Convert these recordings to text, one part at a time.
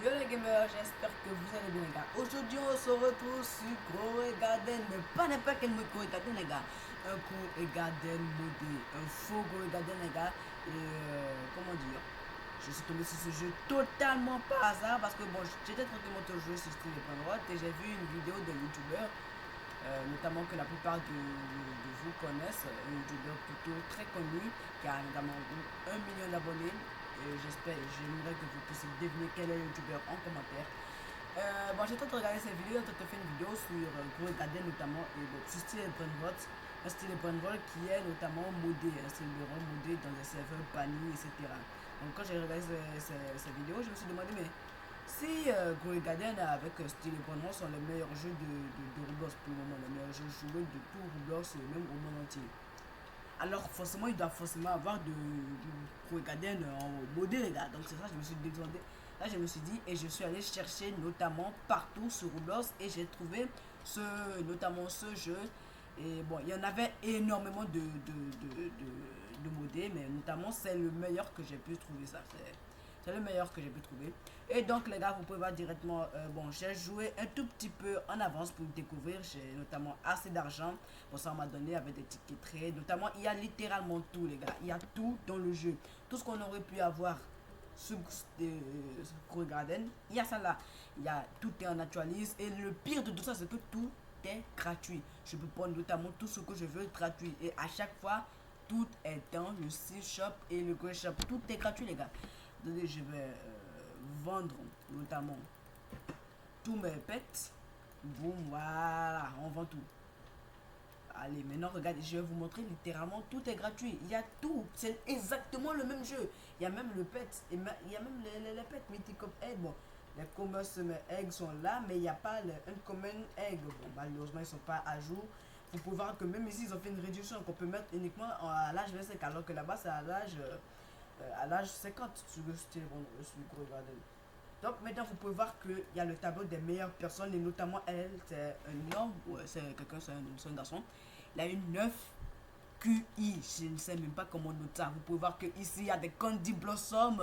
Yo les gamers, j'espère que vous allez bien les gars. Aujourd'hui on se retrouve sur Grow Garden, mais pas n'importe quel mode Grow Garden les gars. Un Grow Garden modé, un faux Grow Garden les gars. Et comment dire, je suis tombé sur ce jeu totalement par hasard parce que bon, j'étais tranquillement de jouer sur Steam et j'ai vu une vidéo de youtubeur, notamment que la plupart de vous connaissent, un youtubeur plutôt très connu qui a notamment 1 million d'abonnés. Et j'aimerais que vous puissiez deviner quel est le youtubeur en commentaire. Bon, j'ai tenté de regarder cette vidéo, j'ai tenté de faire une vidéo sur Grow Garden notamment, et bon, sur style Brainrot, un style Brainrot qui est notamment modé, un style de rang modé dans des serveurs bannis, etc. Donc quand j'ai regardé ces vidéos, je me suis demandé, mais si Grow Garden avec style Brainrot sont les meilleurs jeux de Roblox pour le moment, les meilleurs jeux joués de tout Roblox, et même au monde entier, alors forcément il doit forcément avoir de Garden en modé les gars. Donc c'est ça, je me suis demandé. Là je me suis dit et je suis allé chercher notamment partout sur Roblox et j'ai trouvé notamment ce jeu. Et bon, il y en avait énormément de modés, mais notamment c'est le meilleur que j'ai pu trouver ça. C'est le meilleur que j'ai pu trouver. Et donc les gars, vous pouvez voir directement, bon, j'ai joué un tout petit peu en avance pour découvrir. J'ai notamment assez d'argent. Bon, ça m'a donné avec des tickets trade. Notamment, il y a littéralement tout les gars. Il y a tout dans le jeu. Tout ce qu'on aurait pu avoir sur Grow Garden, il y a ça là. Tout est en naturalise. Et le pire de tout ça, c'est que tout est gratuit. Je peux prendre notamment tout ce que je veux gratuit. Et à chaque fois, tout est dans le C Shop et le Grey Shop. Tout est gratuit les gars. Attendez, je vais vendre notamment tous mes pets. Boum, voilà, on vend tout. Allez, maintenant regardez, je vais vous montrer littéralement, tout est gratuit. Il y a tout, c'est exactement le même jeu. Il y a même le pet, il y a même les pets Mythic of Egg. Bon, les commerce eggs sont là, mais il n'y a pas le uncommon egg. Bon, malheureusement, ils ne sont pas à jour. Vous pouvez voir que même ici, ils ont fait une réduction qu'on peut mettre uniquement à l'âge 25, alors que là-bas, c'est à l'âge 50 sur le style sur le Grow Garden. Donc maintenant vous pouvez voir qu'il y a le tableau des meilleures personnes et notamment elle, c'est un homme, ou c'est quelqu'un, c'est un garçon. Il a une 9 QI, je ne sais même pas comment noter ça. Vous pouvez voir qu'ici il y a des Candy Blossom,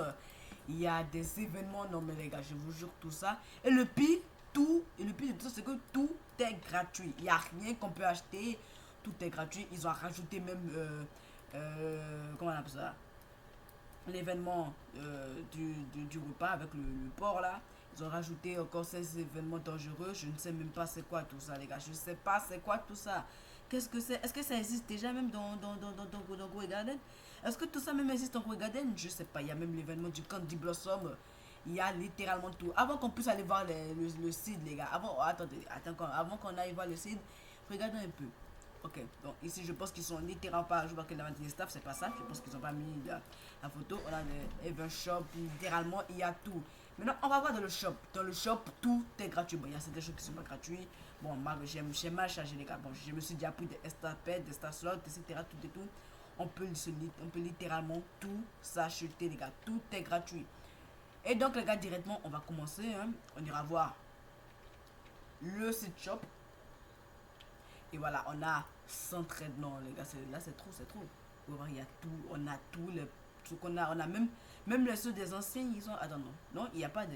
il y a des événements, non mais les gars, je vous jure tout ça. Et le pire, et le pire de tout ça, c'est que tout est gratuit. Il n'y a rien qu'on peut acheter, tout est gratuit. Ils ont rajouté même, comment on appelle ça, l'événement du repas avec le porc là. Ils ont rajouté encore ces événements dangereux. Je ne sais même pas c'est quoi tout ça, les gars. Je ne sais pas c'est quoi tout ça. Qu'est-ce que c'est? Est-ce que ça existe déjà même dans Grey Garden? Est-ce que tout ça même existe en Grey Garden? Je sais pas. Il y a même l'événement du Candy Blossom. Il y a littéralement tout. Avant qu'on puisse aller voir le site, les gars. Avant qu'on aille voir le site, regardez un peu. Ok, donc ici je pense qu'ils sont littéralement pas à jouer parce que la staff, c'est pas ça. Je pense qu'ils n'ont pas mis la photo. On a le Event Shop, littéralement il y a tout. Maintenant on va voir dans le shop. Dans le shop, tout est gratuit. Bon, il y a certaines choses qui sont pas gratuites. Bon, moi j'ai mal chargé les gars. Bon, je me suis déjà pris des Star Pets, des Star Slots, etc. Tout et tout. On peut littéralement tout s'acheter les gars. Tout est gratuit. Et donc les gars, directement, on va commencer. Hein. On ira voir le site shop. Et voilà, on a 113 non les gars, là c'est trop, c'est trop. Il y a tout, on a tout, tout qu'on a, on a même les ceux des anciens, ils sont, attends non, non, il n'y a pas de,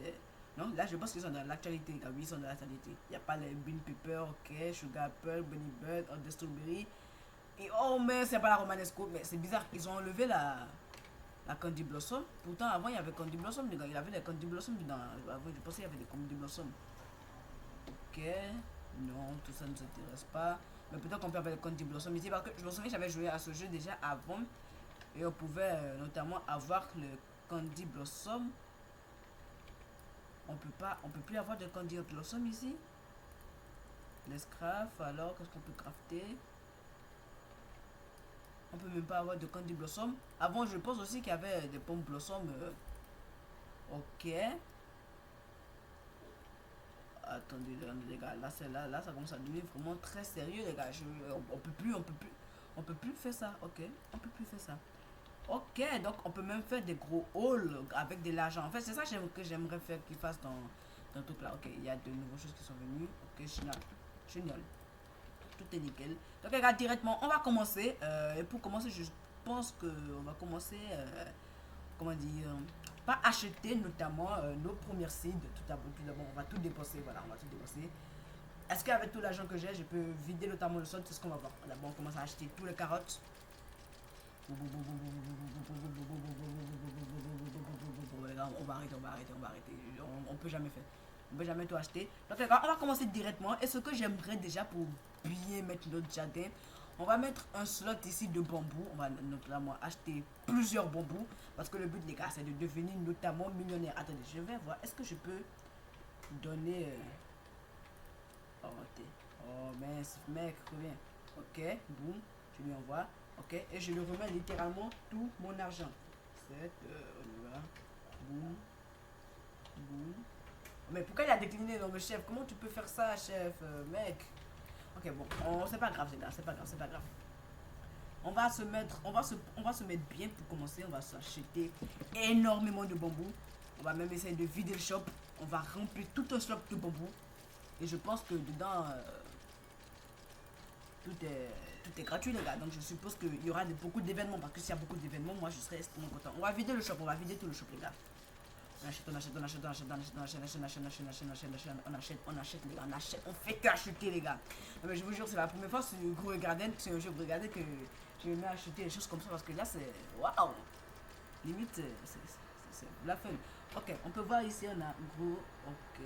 non, là je pense qu'ils sont dans l'actualité, les gars, oui, ils sont dans l'actualité. Il n'y a pas les Bean Pepper, ok, Sugar Apple, Bunny Bird, the Strawberry. Et oh mais c'est pas la Romanesco, mais c'est bizarre, ils ont enlevé la Candy Blossom. Pourtant avant il y avait Candy Blossom, les gars, il y avait les Candy Blossom dedans. Avant je pensais qu'il y avait des Candy Blossom. Ok, non, tout ça ne nous intéresse pas. Mais peut-être qu'on peut avoir le Candy Blossom ici. Parce que je me souviens que j'avais joué à ce jeu déjà avant. Et on pouvait notamment avoir le Candy Blossom. On peut plus avoir de Candy Blossom ici. Let's craft. Alors, qu'est-ce qu'on peut crafter? On peut même pas avoir de Candy Blossom. Avant, je pense aussi qu'il y avait des pommes Blossom. Ok. Attendez, les gars, là, ça commence à devenir vraiment très sérieux, les gars. On peut plus faire ça. Ok, on peut plus faire ça. Ok, donc on peut même faire des gros hauls avec de l'argent. En fait, c'est ça que j'aimerais faire qu'ils fassent dans tout là. Ok, il y a de nouvelles choses qui sont venues. Ok, génial. Génial. Tout est nickel. Donc, les gars, directement, on va commencer. Et pour commencer, je pense que on va commencer. Comment dire? pas acheter notamment nos premières seeds. Tout d'abord, on va tout dépenser. Voilà, on va tout dépenser. Est-ce qu'avec tout l'argent que j'ai, je peux vider notamment le sol? C'est ce qu'on va voir. D'abord, on commence à acheter tous les carottes. On va arrêter. On peut jamais faire. On peut jamais tout acheter. Donc, on va commencer directement. Et ce que j'aimerais déjà pour bien mettre notre jardin, on va mettre un slot ici de bambou. On va notamment acheter plusieurs bambous. Parce que le but, les gars, c'est de devenir notamment millionnaire. Attendez, je vais voir. Est-ce que je peux donner. Oh, mince, mec, reviens. Ok, boum. Je lui envoie. Ok, et je lui remets littéralement tout mon argent. 7, on y va. Boum. Boum. Mais pourquoi il a décliné dans le chef? Comment tu peux faire ça, chef, mec? Ok, bon, c'est pas grave, les gars, c'est pas grave. On va se mettre bien pour commencer. On va s'acheter énormément de bambou. On va même essayer de vider le shop. On va remplir tout un shop de bambou. Et je pense que dedans, tout est gratuit, les gars. Donc je suppose qu'il y aura beaucoup d'événements. Parce que s'il y a beaucoup d'événements, moi je serai extrêmement content. On va vider le shop, on va vider tout le shop, les gars. On achète, les gars, on fait qu'acheter, les gars. Non, mais je vous jure, c'est la première fois sur Gros Garden, c'est un jeu Gros Garden que je me mets à acheter des choses comme ça parce que là c'est waouh, limite c'est la fun. Ok, on peut voir ici on a Gros, ok,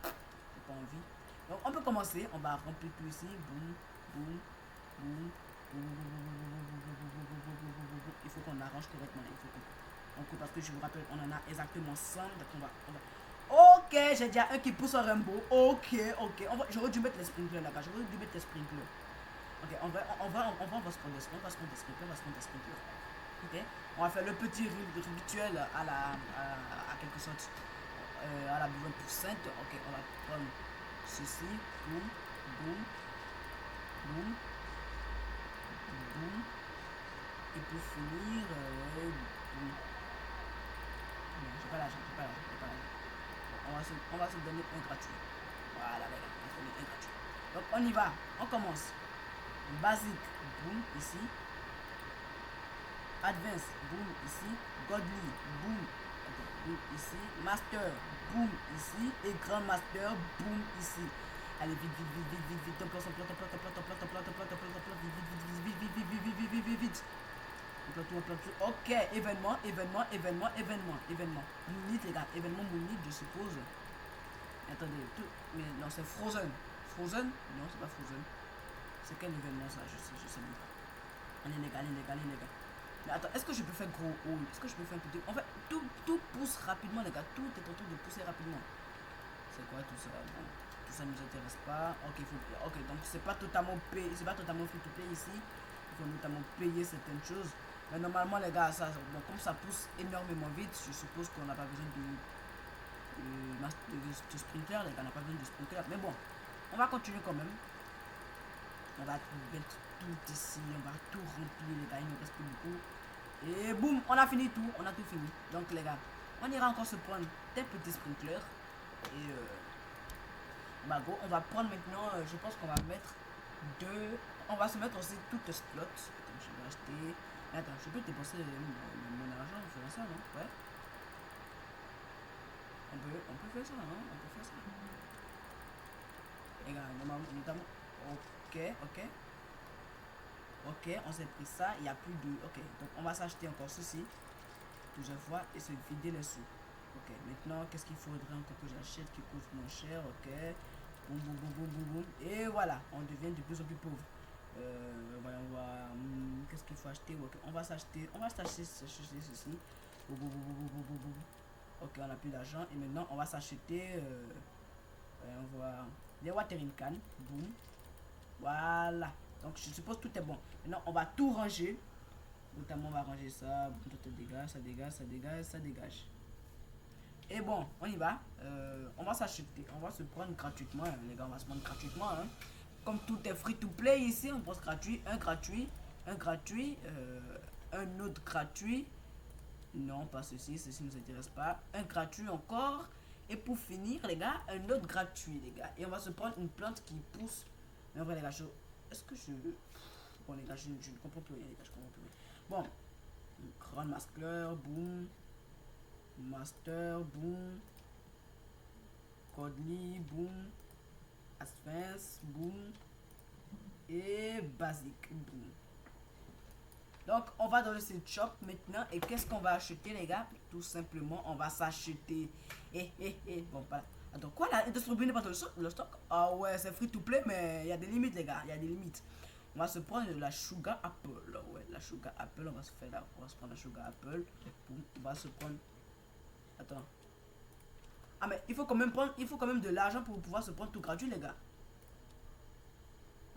j'ai pas envie. Donc on peut commencer, on va remplir tout ici, boum, boum, boum, il faut qu'on arrange correctement, il faut qu'on parce que je vous rappelle, on en a exactement 100. Donc on va. Ok, j'ai déjà un qui pousse un rainbow. Ok. J'aurais dû mettre les sprinklers là-bas. Ok, on va se prendre des sprinklers. Ok, on va faire le petit rituel à quelque sorte. À la besoin pour sainte. Ok, on va prendre ceci. Boum, boum, boum, boum. Et pour finir, boum. J'ai pas l'argent. On va se donner un gratuit. Voilà, les gars, on va se donner un gratuit. Donc, on y va. On commence. Basique, boom, ici. Advance, boom, ici. Godly, boom, boom, ici. Master, boom, ici. Et Grand Master, boom, ici. Allez, vite. On plante, vite. Ok, événement. Moonlit, les gars, événement Moonlit, je suppose. Attendez, mais non, c'est Frozen. Frozen? Non, c'est pas Frozen. C'est quel événement ça? Je sais même pas. Allez, les gars. Mais attends, est-ce que je peux faire gros haul? Est-ce que je peux faire un petit. En fait, tout pousse rapidement, les gars. Tout est en train de pousser rapidement. C'est quoi tout ça? Bon, tout ça ne nous intéresse pas. Ok, donc c'est pas totalement payé. C'est pas totalement free to play ici. Il faut notamment payer certaines choses. Mais normalement, les gars, comme ça pousse énormément vite, je suppose qu'on n'a pas besoin de sprinkler. Les gars, on n'a pas besoin de sprinkler. Mais bon, on va continuer quand même. On va mettre tout ici. On va tout remplir, les gars. Il ne reste plus beaucoup. Et boum, on a fini tout. On a tout fini. Donc, les gars, on ira encore se prendre des petits sprinklers. Et go, on va prendre maintenant. Je pense qu'on va mettre deux. On va se mettre aussi toutes les slots. Attends, je vais acheter. Attends, je peux dépenser mon argent en faisant ça, non? Ouais. On peut faire ça, non? On peut faire ça. Les gars, notamment. Ok, on s'est pris ça. Il n'y a plus de. Ok, donc on va s'acheter encore ceci plusieurs fois et se vider les sous. Ok, maintenant, qu'est-ce qu'il faudrait encore que j'achète qui coûte moins cher? Ok. Boum. Et voilà, on devient de plus en plus pauvre. Voyons voir. Qu'est-ce qu'il faut acheter? Okay. On va s'acheter ceci. Ok, on n'a plus d'argent. Et maintenant, on va s'acheter. On va les watering can. Boum. Voilà. Donc, je suppose que tout est bon. Maintenant, on va tout ranger. Notamment, on va ranger ça. Ça dégage. Et bon, on y va. On va s'acheter. On va se prendre gratuitement. Les gars, on va se prendre gratuitement. Comme tout est free to play ici, on pense gratuit, un gratuit, un autre gratuit. Non, pas ceci ne nous intéresse pas. Un gratuit encore. Et pour finir, les gars, un autre gratuit, les gars. Et on va se prendre une plante qui pousse. Mais en vrai, les gars, est-ce que je. Bon, les gars, je ne comprends plus rien, les gars, je comprends plus rien. Bon, grand masqueur, boum. Master, boom. Godly, boom. Advance, boom. Et basique, boom. Donc, on va dans le site shop maintenant. Et qu'est-ce qu'on va acheter, les gars? Tout simplement, on va s'acheter. Bon, pas. Attends, quoi là? Il n'est pas dans le stock? Ah ouais, c'est free to play, mais il y a des limites, les gars. Il y a des limites. On va se prendre de la Sugar Apple. Ouais, la Sugar Apple, on va se faire là. On va se prendre la Sugar Apple. On va se prendre. Attends. Ah, mais il faut quand même prendre. Il faut quand même de l'argent pour pouvoir se prendre tout gratuit, les gars.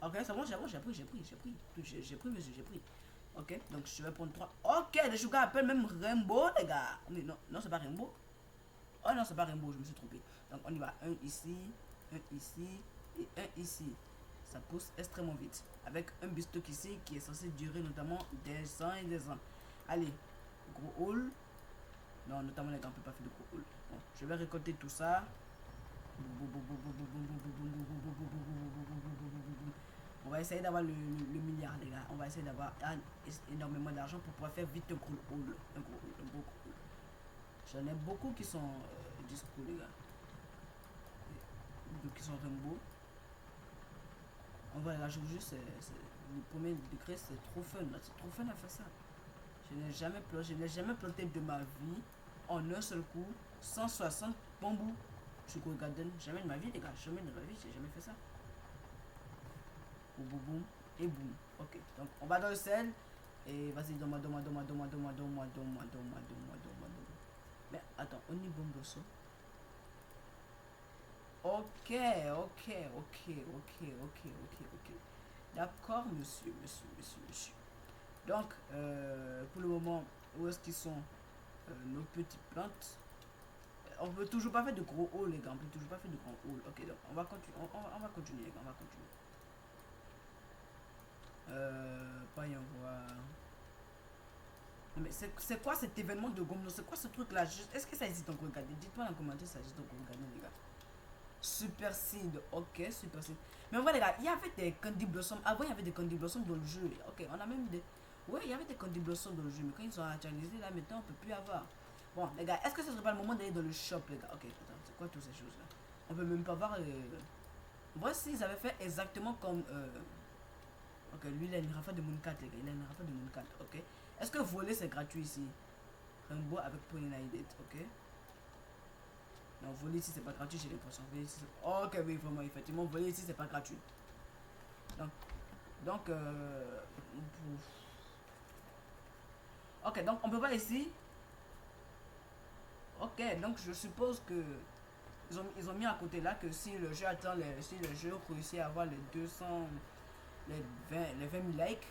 Ok, c'est bon, j'ai pris, monsieur, j'ai pris. Ok, donc je vais prendre 3. Ok, les Sugar Apple, même Rainbow, les gars. Mais non, non, c'est pas Rainbow. Oh non, c'est pas Rainbow, je me suis trompé. Donc on y va. Un ici et un ici. Ça pousse extrêmement vite. Avec un bistock ici qui est censé durer notamment des ans et des ans. Allez, gros haul. Non, notamment les gars, on peut pas faire de gros haul. Bon, je vais récolter tout ça. On va essayer d'avoir le milliard, les gars. On va essayer d'avoir énormément d'argent pour pouvoir faire vite un gros haul. Un gros haul. J'en ai beaucoup qui sont disco, les gars. Qui sont Rainbow. En vrai, là, je vous jure, le premier degré, c'est trop fun. C'est trop fun à faire ça. Je n'ai jamais planté de ma vie en un seul coup 160 bambous. Sugar Garden, jamais de ma vie, les gars. Jamais de ma vie, j'ai jamais fait ça. Boum, boum, boum. Et boum. Ok, donc on va dans le sel. Et vas-y, donne-moi. Mais attends, on y bombe ça. Ok. D'accord, monsieur. Donc, pour le moment, où est-ce qu'ils sont nos petites plantes? On peut toujours pas faire de gros hauts, les gars. On peut toujours pas faire de gros hauts. Ok, donc on va continuer. On va continuer, les gars. On va continuer. Pas y en voir. Mais c'est quoi cet événement de gomme? C'est quoi ce truc là? Est-ce que ça existe encore? Regardez, dites-moi dans les commentaires si ça existe encore. Regardez, les gars. Super Seed, ok, Super Seed. Mais en vrai, les gars, il y avait des Candy Blossom. Avant, il y avait des Candy Blossom dans le jeu. Ok, on a même des. Ouais, il y avait des Candy Blossom dans le jeu. Mais quand ils sont actualisés, là, maintenant, on peut plus avoir. Bon, les gars, est-ce que ce serait pas le moment d'aller dans le shop, les gars? Ok, attends, c'est quoi toutes ces choses là? On peut même pas voir. Voici, ils avaient fait exactement comme. Ok, lui, il a une rafale de Moon 4, les gars. Il a une rafale de Moon 4, ok. Est-ce que voler, c'est gratuit ici? Rainbow avec Polynidet, ok. Non, voler ici, c'est pas gratuit, j'ai l'impression. Ok, oui, vraiment, effectivement, voler ici, c'est pas gratuit. Donc, ok, donc on peut pas ici. Ok, donc je suppose que ils ont mis à côté là que si le jeu atteint si le jeu réussit à avoir les 200, les 20 000 likes,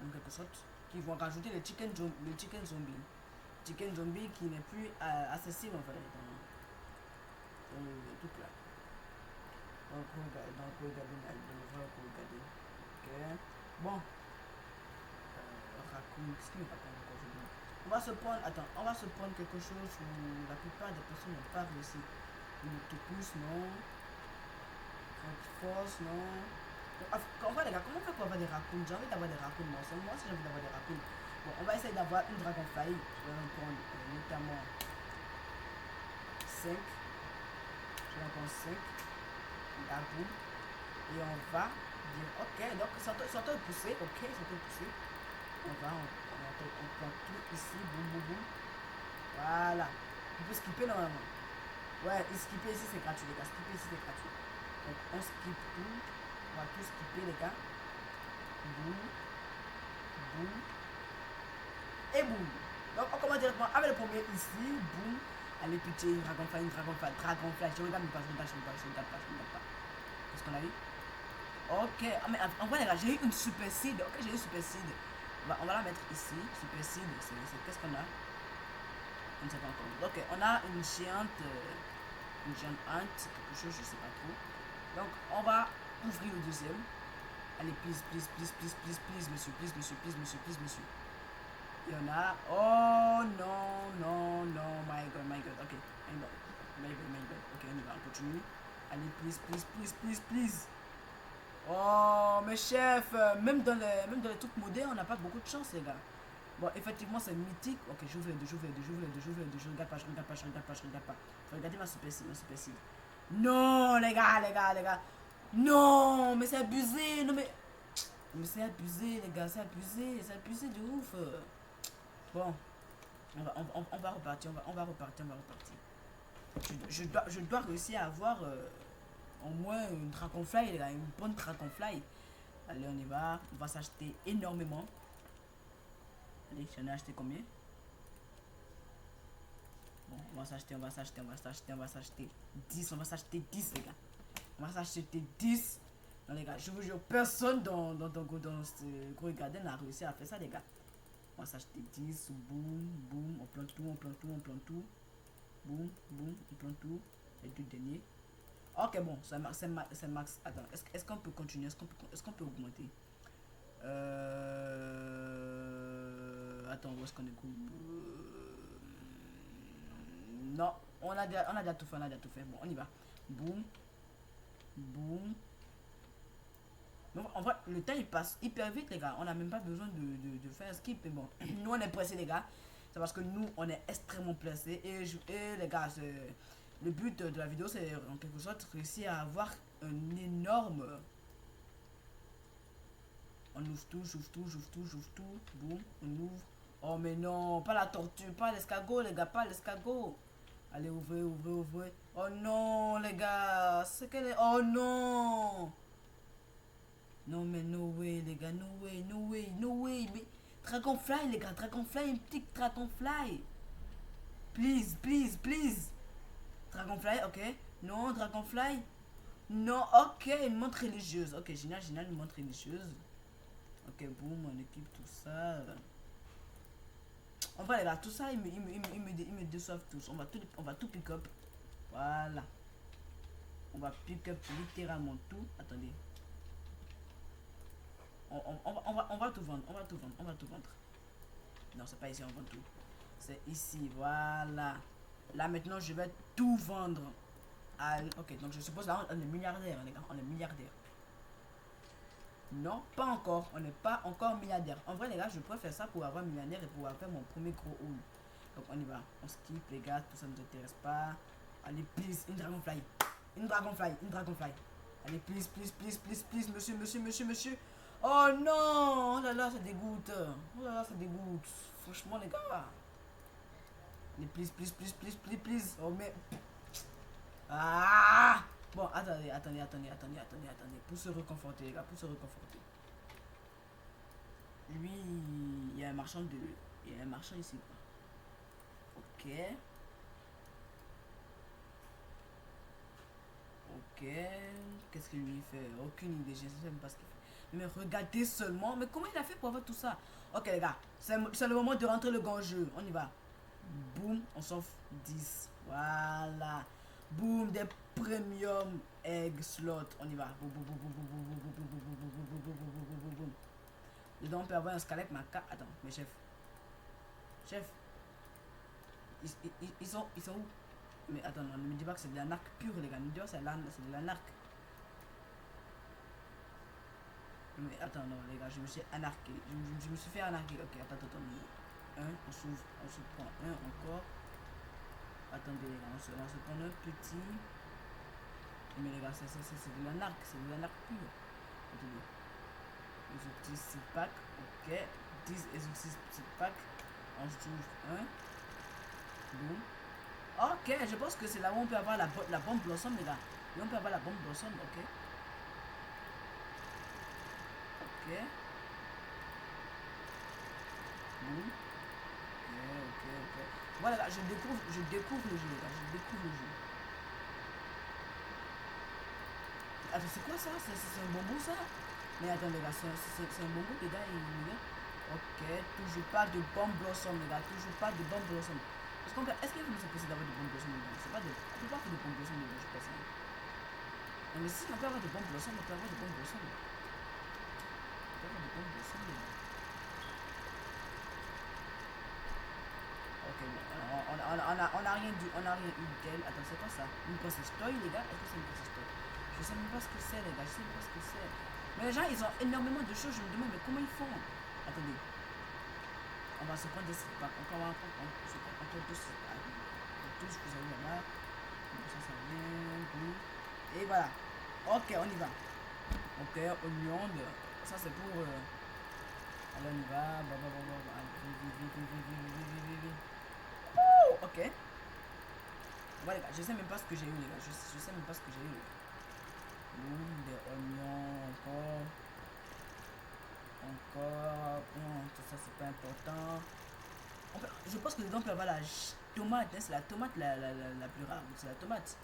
en quelque sorte, qu'ils vont rajouter le chicken zombie. Chicken zombie qui n'est plus accessible en fait dans le truc là. Donc, regarder. Ok. Bon. Raccoon. Qu'est-ce qu'il me raconte encore aujourd'hui? On va se prendre. Attends, on va se prendre quelque chose où la plupart des personnes n'ont pas réussi. Une autopousse, non. Force, non. En vrai, les gars, comment on fait pour avoir des raccoons? J'ai envie d'avoir des raccoons, moi. C'est moi aussi, j'ai envie d'avoir des raccoons. Bon, on va essayer d'avoir une dragonfly. Je vais en prendre notamment 5. Je vais en prendre 5. La boule. Et on va dire, ok, donc c'est en train de pousser, ok, c'est en train de pousser. On prend tout ici, boum. Voilà. On peut skipper normalement. Ouais, et skipper ici c'est gratuit, les gars. Skipper ici c'est gratuit. Donc on skip tout. On va tout skipper, les gars. Boum. Et boum. Donc on commence directement avec le premier ici. Boum. Allez, pitié, dragonfly. Je regarde pas. Qu'est-ce qu'on a eu? Ok, mais en vrai, les gars, j'ai eu une super seed. Ok, j'ai eu une super seed. On va la mettre ici. Super seed, qu'est-ce qu'on a? On ne sait pas encore. Ok, on a une géante ant, quelque chose, je sais pas trop. Donc, on va ouvrir le deuxième. Allez, please, monsieur. Il y en a. Oh non, my god. Ok, my god. Ok, on y va, on continue. Allez, please. Oh, mes chefs, même dans les trucs modernes, on n'a pas beaucoup de chance, les gars. Bon, effectivement, c'est mythique. Ok, j'ouvre les deux, j'ouvre les deux, j'ouvre les deux, j'ouvre les deux. Je regarde pas, je regarde pas, je regarde pas, je regarde pas. Regardez ma super cible, ma super cible. Non, les gars, les gars, les gars. Non, mais c'est abusé. Non, mais c'est abusé, les gars, c'est abusé de ouf. Bon, on va repartir, on va repartir, on va repartir. Je dois réussir à avoir au moins une Dragonfly, les gars, une bonne Dragonfly. Allez, on y va. On va s'acheter énormément. Allez, j'en ai acheté combien? Bon, on va s'acheter, on va s'acheter, on va s'acheter, on va s'acheter 10, on va s'acheter 10, les gars. On va s'acheter 10. Non, les gars, je vous jure, personne dans ce gros garden a réussi à faire ça, les gars. On va s'acheter 10, boum, boum, on plante tout, on plante tout, on plante tout. Boum, boum, on plante tout. Les deux derniers. Ok, bon, c'est max. Attends, est-ce qu'on peut continuer? Est-ce qu'on peut augmenter? Attends, où est-ce qu'on est? Non, on a déjà tout fait, on a déjà tout fait. Bon, on y va. Boum, boum. En vrai, le temps il passe hyper vite, les gars. On n'a même pas besoin de faire un skip. Mais bon, nous on est pressés, les gars. C'est parce que nous on est extrêmement pressés. Et les gars, le but de la vidéo, c'est en quelque sorte réussir à avoir un énorme. On ouvre tout, j'ouvre tout, j'ouvre tout, j'ouvre tout. Boum, on ouvre. Oh, mais non, pas la tortue, pas l'escargot, les gars, pas l'escargot. Allez, ouvrez, ouvrez, ouvrez. Oh non, les gars, c'est qu'elle est. Oh non! Non, mais no way, les gars, no way, no way, no way. Mais Dragonfly, les gars, Dragonfly, une petite Dragonfly. Please, please, please. Dragonfly, ok. Non, Dragonfly. Non, ok, une montre religieuse. Ok, génial, génial, une montre religieuse. Ok, boum, on équipe tout ça. En vrai, les gars, tout ça, ils me déçoivent tous. On va tout pick up. Voilà. On va pick up littéralement tout. Attendez. On va tout vendre. On va tout vendre. On va tout vendre. Non, c'est pas ici, on vend tout. C'est ici. Voilà. Là, maintenant, je vais tout vendre. Ok, donc je suppose là, on est milliardaire, les gars. On est milliardaire. Non, pas encore. On n'est pas encore milliardaire. En vrai, les gars, je préfère ça pour avoir milliardaire et pour faire mon premier gros haul. Donc, on y va. On skip, les gars. Tout ça ne nous intéresse pas. Allez, please, une dragonfly. Une dragonfly, une dragonfly. Allez, please, please, please, please, please, monsieur, monsieur, monsieur, monsieur. Oh non! Oh là là, ça dégoûte. Oh là là, ça dégoûte. Franchement, les gars. Allez, please, please, please, please, please, please. Oh, mais. Ah! Bon, attendez. Pour se reconforter, les gars, pour se reconforter. Lui, il y a un marchand de. Il y a un marchand ici, quoi. Ok. Ok. Qu'est-ce qu'il lui fait? Aucune idée, je sais même pas ce qu'il fait. Mais regardez seulement. Mais comment il a fait pour avoir tout ça? Ok, les gars, c'est le moment de rentrer le grand jeu. On y va. Boum, on s'offre 10. Voilà. Boum, des premium egg slot. On y va. Boum, boum, boum, boum, boum, boum, boum, boum, boum, boum, boum, boum, boum, boum, boum, boum, boum. Dedans, on peut avoir un squelette maca. Attends, mais chef. Chef. Ils sont où? Mais attends, non, ne me dis pas que c'est de la narc pure, les gars. Ne me dis pas que c'est de la narc. Mais attends, non, les gars, je me suis anarqué. Je me suis fait anarquer. Ok, attends. Un, on se prend un encore. Attendez, les gars, on se prend un petit. Mais les gars, c'est de la narc. C'est de la narc pure. Attendez. Les 6 pack. Ok. 10 et 6 petits packs. On se trouve un. Boum. Ok, je pense que c'est là où on peut avoir la bombe blossom, les gars. Et on peut avoir la bombe blossom, ok. Ok. Boum. Ok. Voilà, je découvre le jeu, les gars. Je découvre le jeu. Attends, c'est quoi ça? C'est un bonbon, ça? Mais attends, les gars, c'est un bonbon, les gars. Ok, toujours pas de bombe blossom, les gars. Toujours pas de bombe blossom. Est-ce qu'il est possible d'avoir de bombe blossom, les gars? C'est pas de. On peut pas faire de bombe blossom, les gars, je pense. Non, mais si on peut avoir de bombe blossom, on peut avoir de bombe blossom. On peut avoir de bombe blossom, les gars. Ok, bon, on a rien eu d'elle. Attends, c'est quoi ça? Une princess toy, les gars? Est-ce que c'est une princess toy? Je sais même pas ce que c'est, les gars. Je sais même pas ce que c'est. Mais les gens, ils ont énormément de choses. Je me demande, mais comment ils font? Attendez. on va se prendre des seed packs. On va se prendre encore deux seed packs. Tous, vous avez là-bas. Ça vient. Boum. Et voilà. Ok, on y va. Ok, oignon. Ça, c'est pour. Allez, on y va. Oh, ok. Ouais, les gars, je sais même pas ce que j'ai eu, les gars. Je sais même pas ce que j'ai eu. Des oignons, encore. Encore. Tout ça, c'est pas important. Je pense que dedans, on peut avoir la tomate. Hein, c'est la tomate la plus rare. C'est la tomate.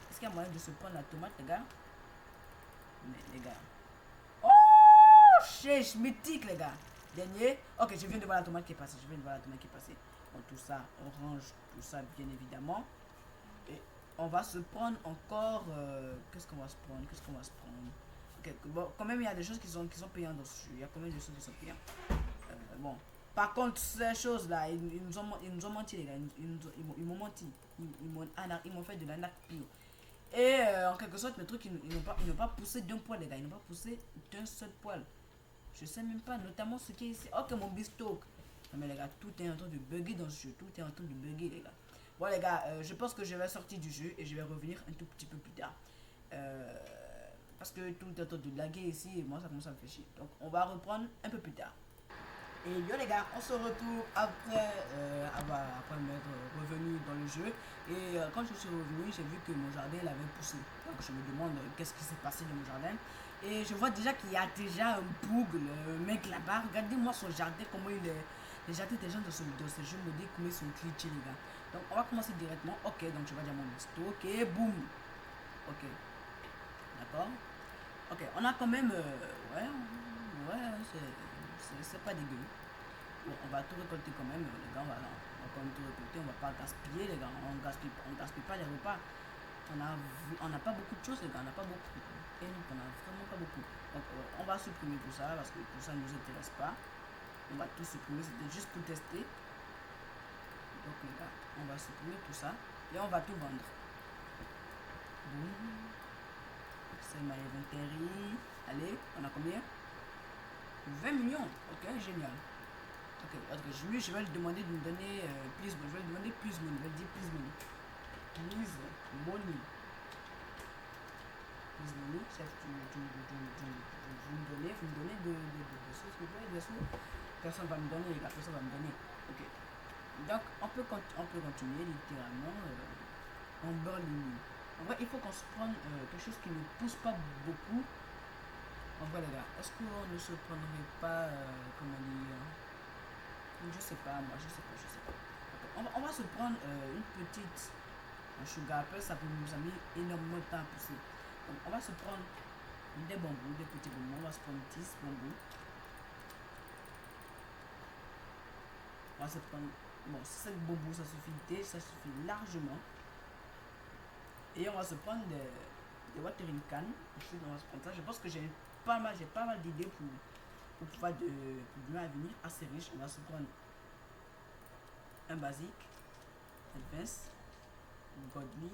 Est-ce qu'il y a moyen de se prendre la tomate, les gars? Mais, les gars. Oh, chèche, mythique, les gars. Dernier. Ok, je viens de voir la tomate qui est passée. Je viens de voir la tomate qui est passée. Bon, tout ça, orange, tout ça, bien évidemment. Et on va se prendre encore. Qu'est-ce qu'on va se prendre? Qu'est-ce qu'on va se prendre? Ok, bon, quand même, il y a des choses qui sont payantes dessus. Il y a quand même des choses qui sont payantes. Bon. Par contre, ces choses-là, ils nous ont menti, les gars. Ils m'ont menti. Ils m'ont fait de l'arnaque pure. Et en quelque sorte, mes trucs, ils n'ont pas poussé d'un poil, les gars. Ils n'ont pas poussé d'un seul poil. Je sais même pas, notamment ce qui est ici. Ok, mon bistock. Non, mais les gars, tout est en train de bugger dans ce jeu. Tout est en train de bugger, les gars. Bon, les gars, je pense que je vais sortir du jeu et je vais revenir un tout petit peu plus tard. Parce que tout est en train de laguer ici et moi, ça commence à me faire chier. Donc, on va reprendre un peu plus tard. Et yo les gars, on se retrouve après m'être revenu dans le jeu. Et quand je suis revenu, j'ai vu que mon jardin l'avait poussé. Donc je me demande qu'est-ce qui s'est passé dans mon jardin. Et je vois déjà qu'il y a déjà un bug, le mec là-bas. Regardez-moi son jardin, comment il est. Les jardins des gens dans ce jeu me dit comment ils sont glitchés, les gars. Donc on va commencer directement. Ok, donc je vais dire mon liste. Ok, boum. Ok, d'accord. Ok, on a quand même. Ouais, c'est pas dégueu. Bon, on va tout récolter quand même, les gars, on va quand même tout récolter, on va pas gaspiller, les gars, on gaspille pas les repas. On n'a pas beaucoup de choses, les gars, on n'a pas beaucoup. Et on n'a vraiment pas beaucoup. Donc, on va supprimer tout ça parce que tout ça ne nous intéresse pas. On va tout supprimer, c'était juste pour tester. Donc, les gars, on va supprimer tout ça et on va tout vendre. Boum. C'est ma inventory. Allez, on a combien? 20 millions. Ok, génial. Ok, je vais lui demander de me donner plus. Je vais lui demander plus money. Je vais dire plus money. Please money. Please money. Chef, vous me donnez de sous, s'il vous plaît, des sous. Personne va me donner, les gars, personne va me donner. Ok. Donc, on peut continuer littéralement. On beurre les. En vrai, il faut qu'on se prenne quelque chose qui ne pousse pas beaucoup. En vrai, les gars, est-ce qu'on ne se prendrait pas, comment dire, je sais pas, moi, je sais pas. Okay. On va se prendre une petite sugar apple, ça peut nous amener énormément de temps à pousser. Donc, on va se prendre des bambous, des petits bambous. On va se prendre 10 bambous. On va se prendre, bon, 5 bambous, ça suffit largement. Et on va se prendre des watering can. Ensuite, on va se prendre ça. Je pense que j'ai pas mal d'idées pour pouvoir de à venir assez riche. On va se prendre un basique, advance, godly,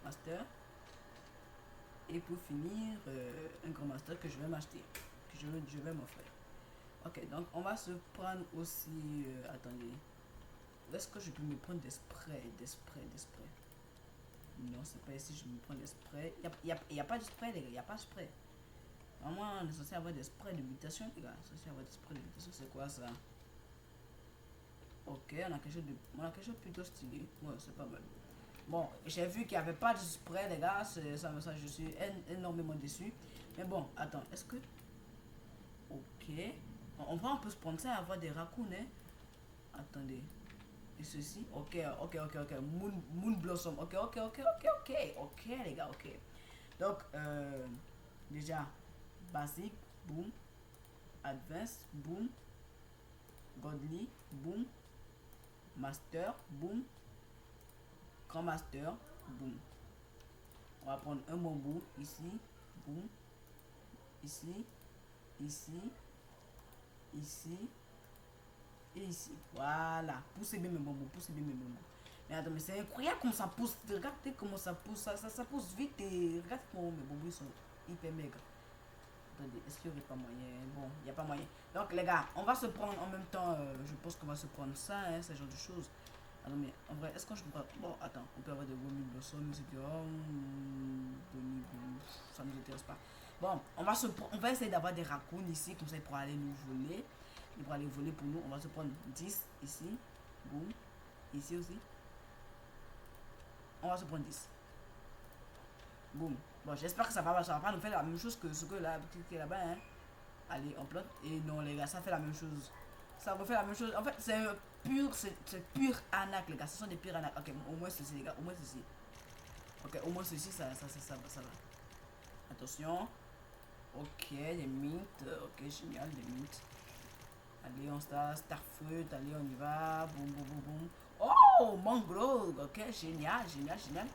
master. Et pour finir, un grand master que je vais m'acheter, que je vais m'offrir. Ok, donc on va se prendre aussi, attendez, est-ce que je peux me prendre des sprays? Non, c'est pas ici, je me prends des sprays. Il n'y a pas de spray, les gars, il n'y a pas de spray. Normalement, on est censé avoir des sprays de mutation, les gars. Censé avoir des sprays de mutation, c'est quoi ça? Ok, on a quelque chose de plutôt stylé. Ouais, c'est pas mal. Bon, j'ai vu qu'il n'y avait pas de spray, les gars. Ça, je suis énormément déçu. Mais bon, attends, est-ce que. Ok. On peut se prendre ça et avoir des raccoons, hein. Attendez. Et ceci. Ok. Moon Blossom. Ok, les gars, ok. Donc, déjà, basique, boom. Advanced, boom. Godly, boom. Master, boom. Grand master, boom. On va prendre un bambou ici, boom. Ici, et ici. Voilà. Poussez bien mes bambous, Mais attends, mais c'est incroyable comment ça pousse. Regardez comment ça pousse. Ça pousse vite et regarde comment mes bambous sont hyper maigres. Attendez, est-ce qu'il n'y aurait pas moyen? Bon, il n'y a pas moyen. Donc, les gars, on va se prendre en même temps. Je pense qu'on va se prendre ça, hein, ce genre de choses. Ah non, mais en vrai, est-ce que je peux pas. Bon, attends, on peut avoir des Womy Blossom, etc. Ça ne nous intéresse pas. Bon, on va essayer d'avoir des raccoons ici, comme ça, pour aller nous voler. Ils vont aller voler pour nous. On va se prendre 10 ici. Boum. Ici aussi. On va se prendre 10. Boum. Bon, j'espère que ça va pas nous faire la même chose que ce que là, qui est là-bas, hein. Allez, on plante. Et non, les gars, ça fait la même chose. Ça refait la même chose. En fait, c'est pure arnaque, les gars. Ce sont des pures arnaques. Ok, au moins ceci, les gars. Au moins ceci. Ok, au moins ceci, ça va. Attention. Ok, des mints. Ok, génial, des mints. Allez, on Starfruit. Allez, on y va. Boum, boum, boum, boum. Oh, mangrove. Ok, génial, génial, génial.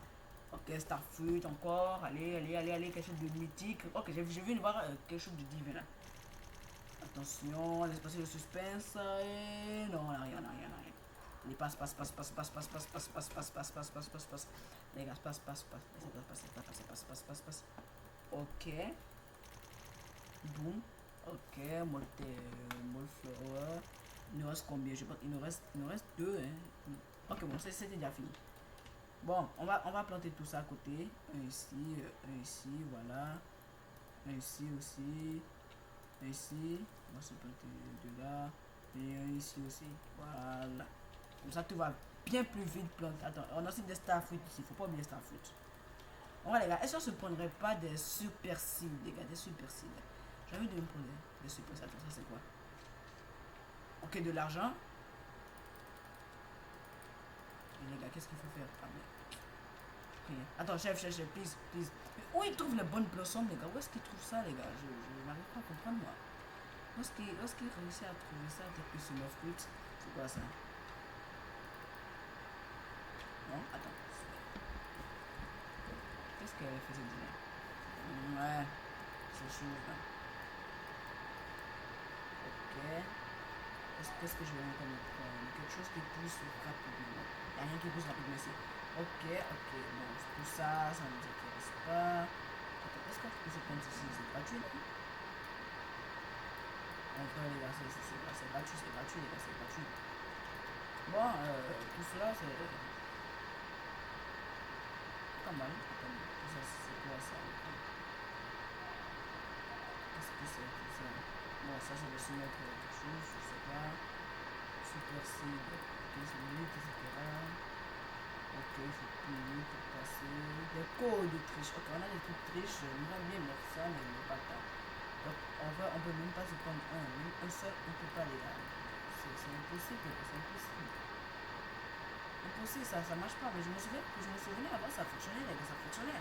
Ok, Starfruit encore. Allez, allez, allez, allez. Quelque chose de mythique. Ok, je viens de voir quelque chose de divin là. Attention, laisse passer le suspense. Et non, on a rien, on a rien, on a rien. Allez, passe. Les gars, passe. Passe. Ok. Boum. Ok, Molflower. Il nous reste combien? Je pense qu'il nous reste deux. Hein. Ok, bon, c'était déjà fini. Bon, on va planter tout ça à côté. Un ici, voilà. Un ici aussi. Un ici. On va se planter de là. Et un ici aussi. Voilà. Comme ça, tout va bien plus vite planter. Attends, on a aussi des starfruits ici. Faut pas oublier starfruits. Bon, les gars, est-ce qu'on se prendrait pas des super seeds, les gars? Des super seeds. J'ai envie de me prendre des super seeds. Attends, ça c'est quoi? Ok, de l'argent. Les gars, qu'est-ce qu'il faut faire? Ah, mais... Rien. Attends, chef, please. Mais où ils trouvent les bonnes blossoms, les gars? Où est-ce qu'ils trouvent ça, les gars? Je n'arrive pas à comprendre, moi. Où est-ce qu'ils réussissent à trouver ça? Peut-être que c'est leur fruit. C'est quoi ça? Non, attends. Qu'est-ce qu'elle faisait dire? Ouais, c'est chaud, là. Ok. Qu'est-ce que je vais encore me prendre? Quelque chose qui pousse rapidement. Il n'y a rien qui pousse rapidement ici. Ok. Bon, tout ça, ça ne nous intéresse pas. Attends, est-ce qu'on peut se prendre ici? C'est gratuit, là? En vrai, les gars, c'est gratuit, les gars, c'est gratuit. Bon, tout cela, c'est pas mal. Attendez, tout ça, c'est quoi ça? Qu'est-ce que c'est tout ça? Bon, ça, je vais soumettre quelque chose, je sais pas. Super seed, 15 minutes, etc. Ok, il faut payer pour passer. Des codes de triche. Ok, on a des trucs triches. J'aimerais bien mettre ça, mais il n'y a pas le temps. Donc, on peut même pas se prendre un. Même un seul, on peut pas, les gars. C'est impossible, c'est impossible. Impossible, ça marche pas. Mais je me souvenais avant, ça fonctionnait, les gars, ça fonctionnait.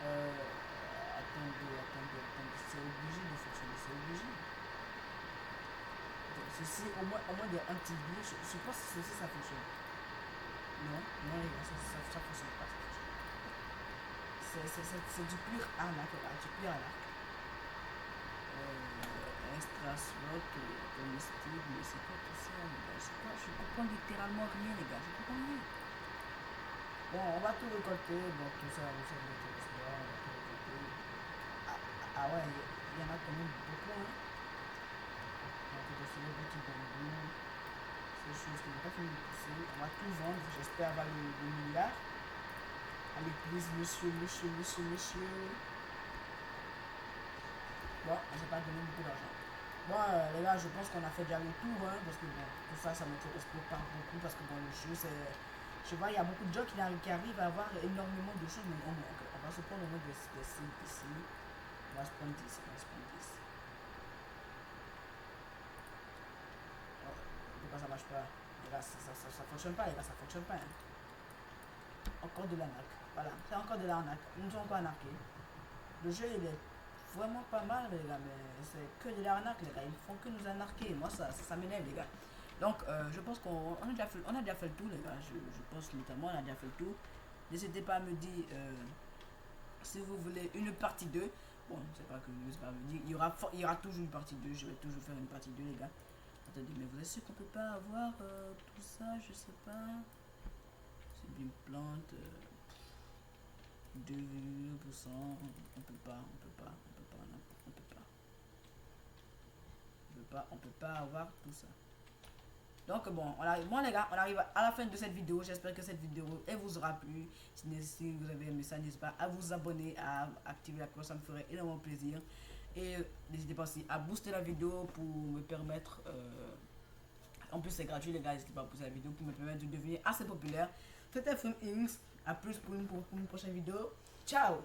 Attendez. C'est obligé de fonctionner, c'est obligé. Donc, ceci, au moins des anti-glitch. Je pense que ceci, ça fonctionne. Non, les gars, ça fonctionne pas. C'est du pur arnaque, là, du pur arnaque. Extra slot, comestible, mais c'est quoi tout ça, les gars? Je comprends littéralement rien, les gars, je comprends rien. Bon, on va tout récolter, bon, tout ça, vous savez, on va tout récolter. Ah ouais, il y en a quand même beaucoup, hein. Donc, de ce petit bambou, ces choses qui n'ont pas fini de pousser. On va tout vendre, j'espère avoir le milliard. Allez, please, monsieur. Bon, j'ai pas donné beaucoup d'argent. Bon, les gars, je pense qu'on a fait déjà le tour, hein, parce que bon, tout ça, ça m'intéresse pas beaucoup, parce que bon, le jeu, c'est... Je vois, il y a beaucoup de gens qui arrivent à avoir énormément de choses, mais on va se prendre au moins des sites ici. On va se prendre 10. Oh, pourquoi ça marche pas? Les gars, ça fonctionne pas, les gars, ça fonctionne pas, hein. Encore de l'arnaque. Voilà, c'est encore de l'arnaque. Ils nous ont encore arnaqué. Le jeu, il est vraiment pas mal, les gars, mais c'est que de l'arnaque, les gars. Ils font que nous arnaquer. Moi, ça m'énerve, les gars. Donc, je pense qu'on a déjà fait le tour, les gars. Je pense notamment on a déjà fait le tour. N'hésitez pas à me dire si vous voulez une partie 2. Bon, je sais pas que je sais pas me dire. Il y aura toujours une partie 2. Je vais toujours faire une partie 2, les gars. Attendez, mais vous êtes sûr qu'on peut pas avoir tout ça? Je sais pas. C'est une plante. 2%, on peut pas, on peut pas, on peut pas, non, on peut pas. On peut pas avoir tout ça. Donc bon, bon les gars, on arrive à la fin de cette vidéo. J'espère que cette vidéo elle vous aura plu. Si vous avez aimé ça, n'hésitez pas à vous abonner, à activer la cloche, ça me ferait énormément plaisir. Et n'hésitez pas aussi à booster la vidéo pour me permettre, en plus c'est gratuit les gars, n'hésitez pas à booster la vidéo pour me permettre de devenir assez populaire. C'était From Inks, à plus pour une prochaine vidéo. Ciao.